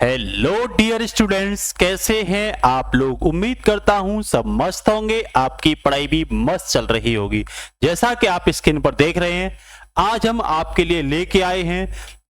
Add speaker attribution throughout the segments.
Speaker 1: Hello dear students, कैसे हैं आप लोग। उम्मीद करता हूं सब मस्त होंगे, आपकी पढ़ाई भी मस्त चल रही होगी। जैसा कि आप स्क्रीन पर देख रहे हैं, आज हम आपके लिए लेके आए हैं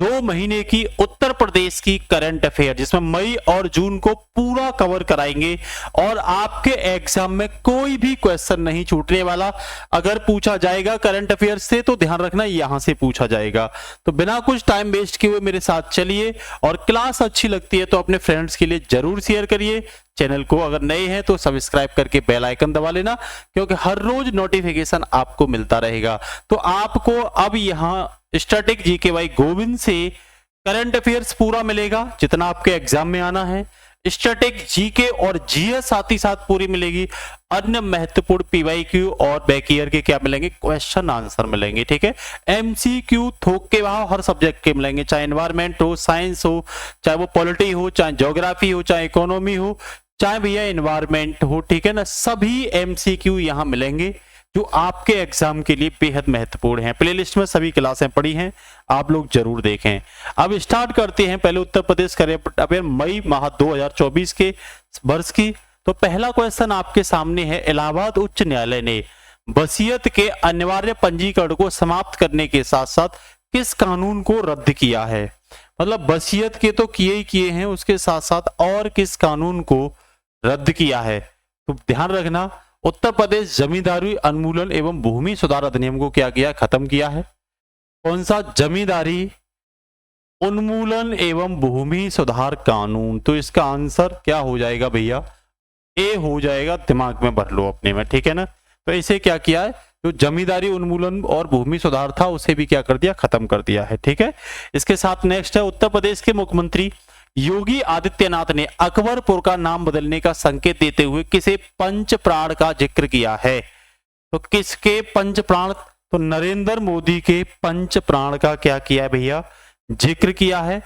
Speaker 1: 2 महीने की उत्तर प्रदेश की करंट अफेयर, जिसमें मई और जून को पूरा कवर कराएंगे और आपके एग्जाम में कोई भी क्वेश्चन नहीं छूटने वाला। अगर पूछा जाएगा करंट अफेयर से तो ध्यान रखना यहां से पूछा जाएगा। तो बिना कुछ टाइम वेस्ट किए हुए मेरे साथ चलिए, और क्लास अच्छी लगती है तो अपने फ्रेंड्स के लिए जरूर शेयर करिए। चैनल को अगर नए हैं तो सब्सक्राइब करके बेल आइकन दबा लेना, क्योंकि हर रोज नोटिफिकेशन आपको मिलता रहेगा। तो आपको अब यहाँ स्टैटिक जीके बाई गोविंद से करंट अफेयर्स पूरा मिलेगा जितना आपके एग्जाम में आना है। स्टैटिक जीके और जीएस साथ ही साथ पूरी मिलेगी। अन्य महत्वपूर्ण पीवाईक्यू और बैक ईयर के क्या मिलेंगे, क्वेश्चन आंसर मिलेंगे। ठीक है, एमसीक्यू थोक के वहां हर सब्जेक्ट के मिलेंगे, चाहे एनवायरमेंट हो, साइंस हो, चाहे वो पॉलिटी हो, चाहे ज्योग्राफी हो, चाहे इकोनॉमी हो, चाहे भैया एनवायरमेंट हो। ठीक है ना, सभी एमसीक्यू यहां मिलेंगे जो आपके एग्जाम के लिए बेहद महत्वपूर्ण है। प्लेलिस्ट में सभी क्लासें पड़ी हैं, आप लोग जरूर देखें। अब स्टार्ट करते हैं पहले उत्तर प्रदेश करंट अफेयर मई माह 2024 के वर्ष की। तो पहला क्वेश्चन आपके सामने है, इलाहाबाद उच्च न्यायालय ने वसीयत के अनिवार्य पंजीकरण को समाप्त करने के साथ साथ किस कानून को रद्द किया है। मतलब वसीयत के तो किए ही किए हैं, उसके साथ साथ और किस कानून को रद्द किया है। तो ध्यान रखना, उत्तर प्रदेश जमींदारी उन्मूलन एवं भूमि सुधार अधिनियम को क्या किया, खत्म किया है। कौन सा, जमींदारी उन्मूलन एवं भूमि सुधार कानून। तो इसका आंसर क्या हो जाएगा भैया, ए हो जाएगा। दिमाग में भर लो अपने में, ठीक है ना। तो इसे क्या किया है, जो जमींदारी उन्मूलन और भूमि सुधार था उसे भी क्या कर दिया, खत्म कर दिया है। ठीक है, इसके साथ नेक्स्ट है, उत्तर प्रदेश के मुख्यमंत्री योगी आदित्यनाथ ने अकबरपुर का नाम बदलने का संकेत देते हुए किसे पंच प्राण का जिक्र किया है। तो किसके पंच प्राण, तो नरेंद्र मोदी के पंच प्राण का क्या किया है भैया, जिक्र किया है।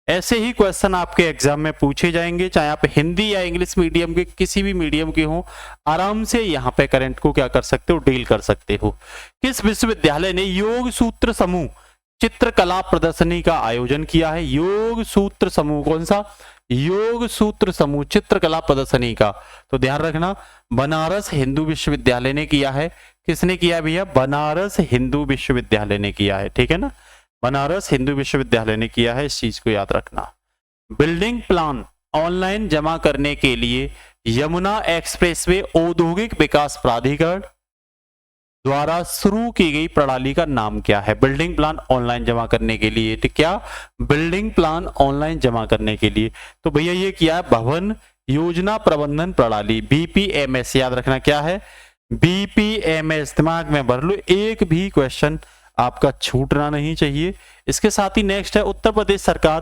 Speaker 1: ऐसे ही क्वेश्चन आपके एग्जाम में पूछे जाएंगे, चाहे आप हिंदी या इंग्लिश मीडियम के किसी भी मीडियम के हो, आराम से यहाँ पे करंट को क्या कर सकते हो, डील कर सकते हो। किस विश्वविद्यालय ने योग सूत्र समूह चित्रकला प्रदर्शनी का आयोजन किया है। योग सूत्र समूह, कौन सा, योग सूत्र समूह चित्रकला प्रदर्शनी का। तो ध्यान रखना, बनारस हिंदू विश्वविद्यालय ने किया है। किसने किया भैया, बनारस हिंदू विश्वविद्यालय ने किया है। ठीक है ना, बनारस हिंदू विश्वविद्यालय ने किया है, इस चीज को याद रखना। बिल्डिंग प्लान ऑनलाइन जमा करने के लिए यमुना एक्सप्रेसवे औद्योगिक विकास प्राधिकरण द्वारा शुरू की गई प्रणाली का नाम क्या है। बिल्डिंग प्लान ऑनलाइन जमा करने के लिए, तो क्या, बिल्डिंग प्लान ऑनलाइन जमा करने के लिए, तो भैया ये क्या है, भवन योजना प्रबंधन प्रणाली, बीपीएमएस। याद रखना क्या है, बीपीएमएस। दिमाग में भर लो, एक भी क्वेश्चन आपका छूटना नहीं चाहिए। इसके साथ ही नेक्स्ट है, उत्तर प्रदेश सरकार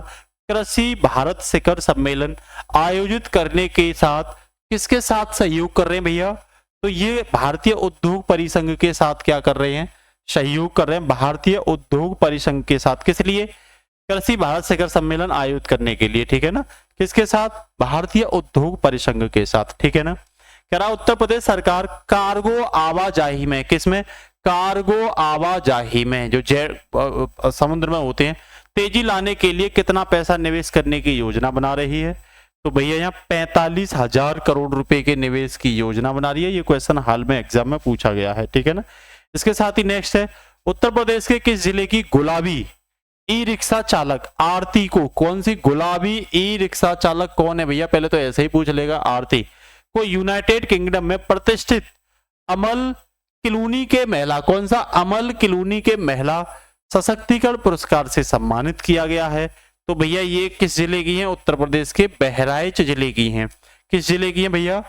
Speaker 1: कृषि भारत शिखर सम्मेलन आयोजित करने के साथ किसके साथ सहयोग कर रहे हैं भैया। तो ये भारतीय उद्योग परिसंघ के साथ क्या कर रहे हैं, सहयोग कर रहे हैं, भारतीय उद्योग परिसंघ के साथ। किस लिए, कृषि भारत शिखर सम्मेलन आयोजित करने के लिए। ठीक है ना, किसके साथ, भारतीय उद्योग परिसंघ के साथ। ठीक है ना, कह रहा उत्तर प्रदेश सरकार कार्गो आवाजाही में, किसमें, कार्गो आवाजाही में, जो समुद्र में होते हैं, तेजी लाने के लिए कितना पैसा निवेश करने की योजना बना रही है। तो भैया यहाँ 45,000 करोड़ रुपए के निवेश की योजना बना रही है। ये क्वेश्चन हाल में एग्जाम में पूछा गया है। ठीक है ना, इसके साथ ही नेक्स्ट है, उत्तर प्रदेश के किस जिले की गुलाबी ई रिक्शा चालक आरती को, कौन सी गुलाबी ई रिक्शा चालक कौन है भैया, पहले तो ऐसे ही पूछ लेगा, आरती को यूनाइटेड किंगडम में प्रतिष्ठित अमल क्लूनी के महिला, कौन सा, अमल क्लूनी के महिला सशक्तिकरण पुरस्कार से सम्मानित किया गया है। तो भैया ये किस जिले की हैं, उत्तर प्रदेश के बहराइच जिले की हैं। किस जिले की हैं भैया,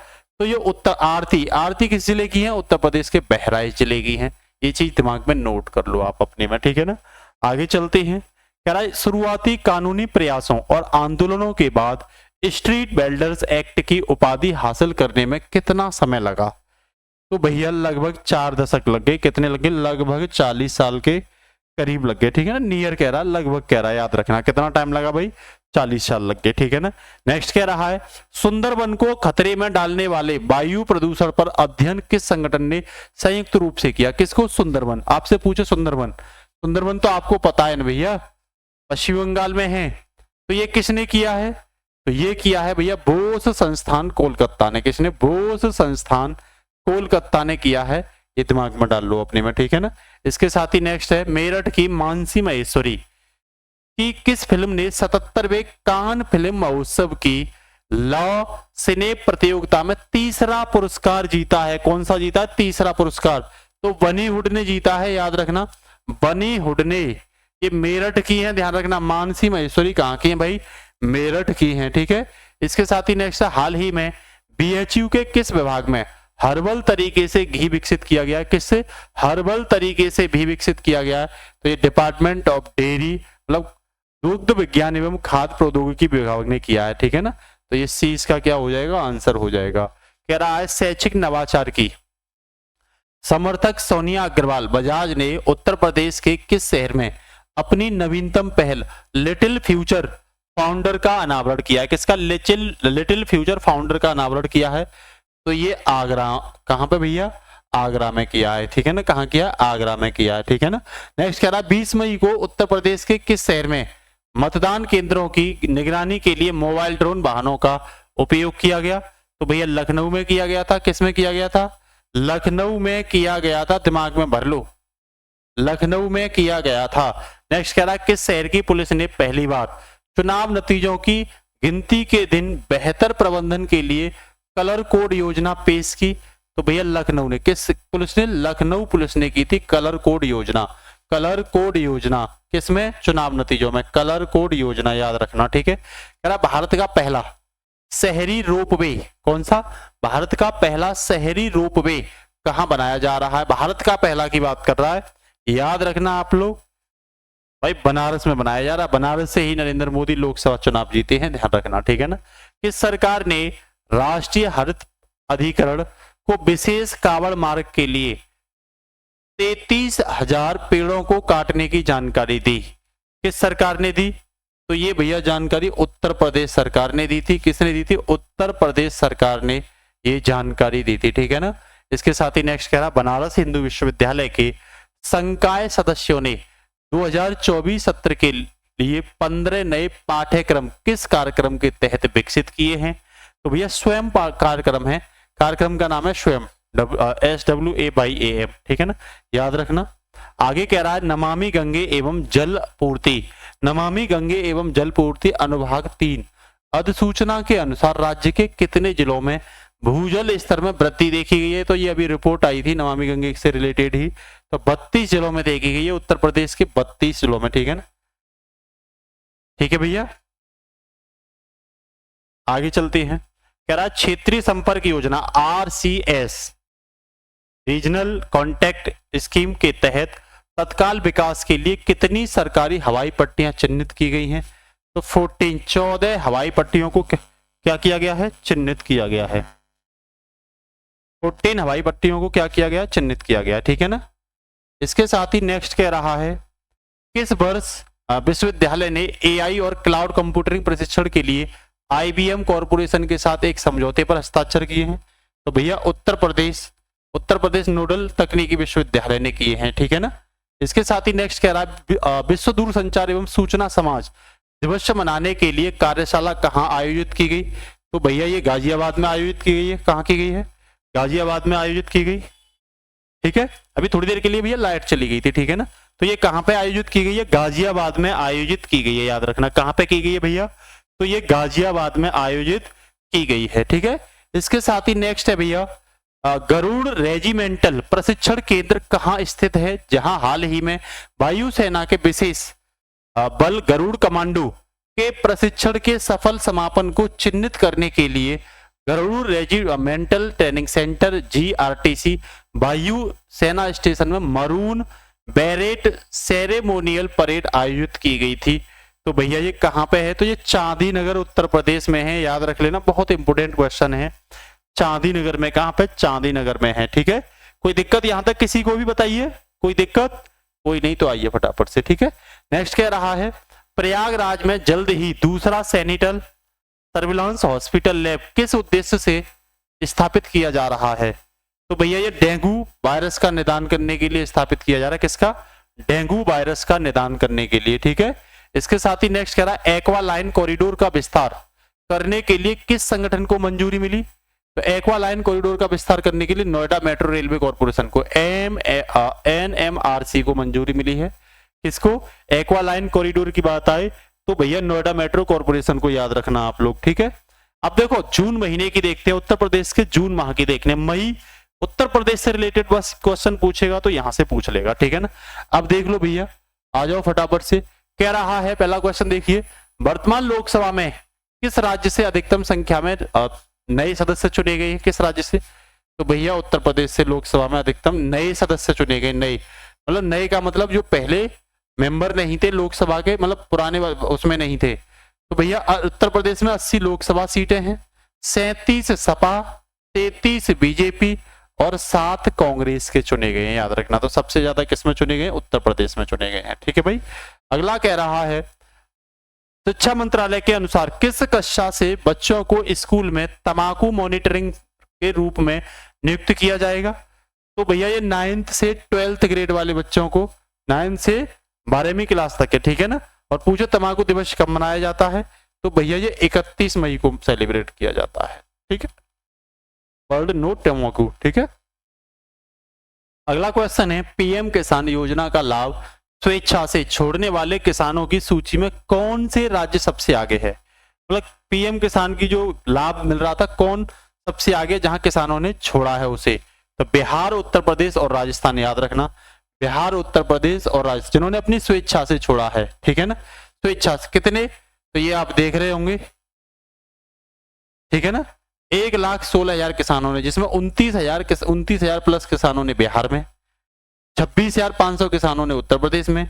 Speaker 1: तो ये उत्तर आरती किस जिले की हैं, उत्तर प्रदेश के बहराइच जिले की हैं। ये चीज दिमाग में नोट कर लो आप अपने में। ठीक है ना, आगे चलते हैं। कह रहा है, शुरुआती कानूनी प्रयासों और आंदोलनों के बाद स्ट्रीट बिल्डर्स एक्ट की उपाधि हासिल करने में कितना समय लगा। तो भैया लगभग 4 दशक लग गए। कितने लगे, लगभग 40 साल के करीब लग गए। ठीक है ना, नियर कह रहा है, लगभग कह रहा है, याद रखना कितना टाइम लगा भाई, 40 साल लग गए। ठीक है ना, नेक्स्ट कह रहा है, सुंदरवन को खतरे में डालने वाले वायु प्रदूषण पर अध्ययन किस संगठन ने संयुक्त रूप से किया। किसको, सुंदरवन। आपसे पूछे सुंदरवन, सुंदरवन तो आपको पता है ना भैया, पश्चिम बंगाल में है। तो ये किसने किया है, तो ये किया है भैया बोस संस्थान कोलकाता ने। किसने? बोस संस्थान कोलकाता ने किया है। ये दिमाग में डाल लो अपने में, ठीक है ना। इसके साथ ही नेक्स्ट है मेरठ की मानसी महेश्वरी की किस फिल्म ने 77वें कान फिल्म महोत्सव की लॉ सिने प्रतियोगिता में तीसरा पुरस्कार जीता है। कौन सा जीता है? तीसरा पुरस्कार। तो बनी हुड ने जीता है, याद रखना, बनी हुड ने। ये मेरठ की है, ध्यान रखना। मानसी महेश्वरी कहाँ की है भाई? मेरठ की है, ठीक है। इसके साथ ही नेक्स्ट है हाल ही में बीएचयू के किस विभाग में हर्बल तरीके से घी विकसित किया गया है? किससे? हर्बल तरीके से भी विकसित किया गया है। तो ये डिपार्टमेंट ऑफ डेयरी मतलब दुग्ध विज्ञान एवं खाद्य प्रौद्योगिकी विभाग ने किया है, ठीक है ना। तो ये सी इसका क्या हो जाएगा? आंसर हो जाएगा। कह रहा है शैक्षिक नवाचार की समर्थक सोनिया अग्रवाल बजाज ने उत्तर प्रदेश के किस शहर में अपनी नवीनतम पहल लिटिल फ्यूचर फाउंडर का अनावरण किया है? किसका? लिटिल फ्यूचर फाउंडर का अनावरण किया है। तो ये आगरा, कहां पे भैया? आगरा में किया है, ठीक है ना। कहां किया? आगरा में किया है, ठीक है ना। नेक्स्ट कह रहा है 20 मई को उत्तर प्रदेश के किस शहर में मतदान केंद्रों की निगरानी के लिए मोबाइल ड्रोन वाहनों का उपयोग किया गया? तो भैया लखनऊ में किया गया था। किस में किया गया था? लखनऊ में किया गया था, दिमाग में भर लो, लखनऊ में किया गया था। नेक्स्ट कह रहा है किस शहर की पुलिस ने पहली बार चुनाव नतीजों की गिनती के दिन बेहतर प्रबंधन के लिए कलर कोड योजना पेश की? तो भैया लखनऊ ने। किस पुलिस ने? लखनऊ पुलिस ने की थी कलर कोड योजना। कलर कोड योजना किसमें? चुनाव नतीजों में। कलर कोड योजना याद रखना, ठीक है। कह रहा भारत का पहला शहरी रोपवे, कौन सा? भारत का पहला शहरी रोपवे कहां बनाया जा रहा है? भारत का पहला की बात कर रहा है, याद रखना आप लोग भाई, बनारस में बनाया जा रहा है। बनारस से ही नरेंद्र मोदी लोकसभा चुनाव जीते हैं, ध्यान रखना, ठीक है ना। किस सरकार ने राष्ट्रीय हरित अधिकरण को विशेष कावड़ मार्ग के लिए 33,000 पेड़ों को काटने की जानकारी दी? किस सरकार ने दी? तो ये भैया जानकारी उत्तर प्रदेश सरकार ने दी थी। किसने दी थी? उत्तर प्रदेश सरकार ने ये जानकारी दी थी, ठीक है ना। इसके साथ ही नेक्स्ट कह रहा बनारस हिंदू विश्वविद्यालय के संकाय सदस्यों ने 2024 सत्र के लिए 15 नए पाठ्यक्रम किस कार्यक्रम के तहत विकसित किए हैं? तो भैया स्वयं कार्यक्रम है। कार्यक्रम का नाम है स्वयं, SWAYAM, ठीक है ना, याद रखना। आगे कह रहा है नमामि गंगे एवं जल पूर्ति, नमामि गंगे एवं जल पूर्ति अनुभाग 3 अधिसूचना के अनुसार राज्य के कितने जिलों में भूजल स्तर में वृद्धि देखी गई है? तो ये अभी रिपोर्ट आई थी नमामि गंगे से रिलेटेड ही, तो 32 जिलों में देखी गई है, उत्तर प्रदेश के 32 जिलों में, ठीक है ना। ठीक है भैया, आगे चलते हैं। कह रहा क्षेत्रीय संपर्क योजना RCS रीजनल कॉन्टैक्ट स्कीम के तहत तत्काल विकास के लिए कितनी सरकारी हवाई पट्टियां चिन्हित की गई हैं? तो 14 हवाई पट्टियों को क्या किया गया है? चिन्हित किया गया है। 14 हवाई पट्टियों को क्या किया गया? चिन्हित किया गया, ठीक है ना। इसके साथ ही नेक्स्ट कह रहा है किस वर्ष विश्वविद्यालय ने AI और क्लाउड कंप्यूटिंग प्रशिक्षण के लिए IBM कॉरपोरेशन के साथ एक समझौते पर हस्ताक्षर किए हैं? तो भैया उत्तर प्रदेश नोडल तकनीकी विश्वविद्यालय ने किए हैं, ठीक है ना। इसके साथ ही नेक्स्ट कह रहा है विश्व दूरसंचार एवं सूचना समाज दिवस मनाने के लिए कार्यशाला कहां आयोजित की गई? तो भैया ये गाजियाबाद में आयोजित की गई है। कहां की गई है? गाजियाबाद में आयोजित की गई, ठीक है। अभी थोड़ी देर के लिए भैया लाइट चली गई थी, ठीक है ना। तो ये कहां पे आयोजित की गई है? गाजियाबाद में आयोजित की गई है, याद रखना। कहां पे की गई है भैया? तो ये गाजियाबाद में आयोजित की गई है, ठीक है। इसके साथ ही नेक्स्ट है भैया गरुड़ रेजिमेंटल प्रशिक्षण केंद्र कहां स्थित है? जहां हाल ही में वायुसेना के विशेष बल गरुड़ कमांडो के प्रशिक्षण के सफल समापन को चिन्हित करने के लिए Garud regimental training centre GRTC वायु सेना स्टेशन में मरून बैरेट सेरेमोनियल परेड आयोजित की गई थी। तो भैया ये कहां पे है? तो ये चांदी नगर उत्तर प्रदेश में है, याद रख लेना, बहुत इंपोर्टेंट क्वेश्चन है। चांदी नगर में, कहां पे? चांदी नगर में है, ठीक है। कोई दिक्कत यहां तक किसी को भी बताइए? कोई दिक्कत? कोई नहीं तो आइए फटाफट से, ठीक है। नेक्स्ट कह रहा है प्रयागराज में जल्द ही दूसरा सैनिटल सर्विलांस हॉस्पिटल लैब किस उद्देश्य से स्थापित किया जा रहा है? तो भैया ये डेंगू वायरस का निदान करने के लिए स्थापित किया जा रहा है। किसका? डेंगू वायरस का निदान करने के लिए, ठीक है। इसके साथ ही नेक्स्ट कह रहा है एक्वा लाइन कॉरिडोर का विस्तार करने के लिए किस संगठन को मंजूरी मिली? तो एक्वा लाइन कॉरिडोर का विस्तार करने के लिए नोएडा मेट्रो रेलवे कॉर्पोरेशन को NMRC को मंजूरी मिली है। किसको? एक्वा लाइन कॉरिडोर की बात आए तो भैया नोएडा मेट्रो कॉर्पोरेशन को याद रखना आप लोग, ठीक है। अब देखो जून महीने की देखते हैं, उत्तर प्रदेश के जून माह की देखने, मई उत्तर प्रदेश से रिलेटेड बस क्वेश्चन पूछेगा तो यहां से पूछ लेगा, ठीक है ना। अब देख लो भैया, आ जाओ फटाफट से। कह रहा है पहला क्वेश्चन देखिए, वर्तमान लोकसभा में किस राज्य से अधिकतम संख्या में नए सदस्य चुने गए? किस राज्य से? तो भैया उत्तर प्रदेश से लोकसभा में अधिकतम नए सदस्य चुने गए। नए मतलब नए का मतलब जो पहले मेंबर नहीं थे लोकसभा के, मतलब पुराने उसमें नहीं थे। तो भैया उत्तर प्रदेश में 80 लोकसभा सीटें हैं, 37 सपा, 33 बीजेपी और 7 कांग्रेस के चुने गए हैं, याद रखना। तो सबसे ज्यादा किसमें चुने गए? उत्तर प्रदेश में चुने गए हैं, ठीक है भाई। अगला कह रहा है, शिक्षा मंत्रालय के अनुसार किस कक्षा से बच्चों को स्कूल में तंबाकू मॉनिटरिंग के रूप में नियुक्त किया जाएगा? तो भैया ये 9th से 12th ग्रेड वाले बच्चों को, 9 से 12वीं क्लास तक है, ठीक है ना। और पूछो तंबाकू दिवस कब मनाया जाता है? तो भैया ये 31 मई को सेलिब्रेट किया जाता है, ठीक है, वर्ल्ड नो तंबाकू, ठीक है। अगला क्वेश्चन है, पीएम किसान योजना का लाभ स्वेच्छा से छोड़ने वाले किसानों की सूची में कौन से राज्य सबसे आगे है? मतलब पीएम किसान की जो लाभ मिल रहा था, कौन सबसे आगे जहां किसानों ने छोड़ा है उसे? तो बिहार, उत्तर प्रदेश और राजस्थान, याद रखना। बिहार, उत्तर प्रदेश और राजस्थान जिन्होंने अपनी स्वेच्छा से छोड़ा है, ठीक है ना। स्वेच्छा से कितने? तो ये आप देख रहे होंगे, ठीक है ना। 1,16,000 किसानों ने, जिसमें 29,000 प्लस किसानों ने बिहार में, 26,500 किसानों ने उत्तर प्रदेश में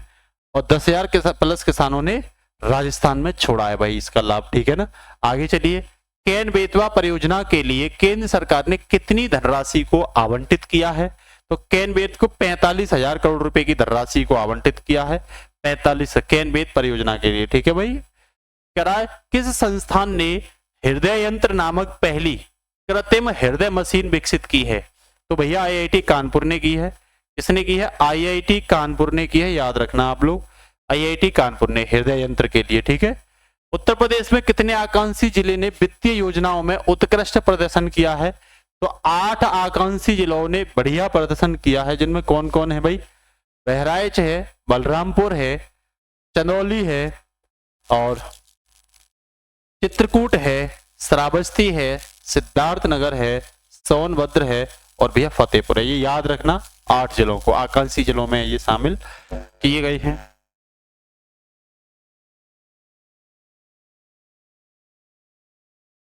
Speaker 1: और 10,000 प्लस किसानों ने राजस्थान में छोड़ा है भाई इसका लाभ, ठीक है ना। आगे चलिए, केन बेतवा परियोजना के लिए केंद्र सरकार ने कितनी धनराशि को आवंटित किया है? तो केन बेत को 45,000 करोड़ रुपए की धनराशि को आवंटित किया है, 45 केन बेत परियोजना के लिए, ठीक है भाई। कह रहा है, किस संस्थान ने हृदय यंत्र नामक पहली कृत्रिम हृदय मशीन विकसित की है? तो भैया IIT कानपुर ने की है। किसने की है? IIT कानपुर ने की है, याद रखना आप लोग, IIT कानपुर ने हृदय यंत्र के लिए, ठीक है। उत्तर प्रदेश में कितने आकांक्षी जिले ने वित्तीय योजनाओं में उत्कृष्ट प्रदर्शन किया है? तो 8 आकांक्षी जिलों ने बढ़िया प्रदर्शन किया है, जिनमें कौन कौन है भाई? बहराइच है, बलरामपुर है, चंदौली है और चित्रकूट है, श्रावस्ती है, सिद्धार्थनगर है, सोनभद्र है और भैया फतेहपुर है। ये याद रखना, 8 जिलों को आकांक्षी जिलों में ये शामिल किए गए हैं।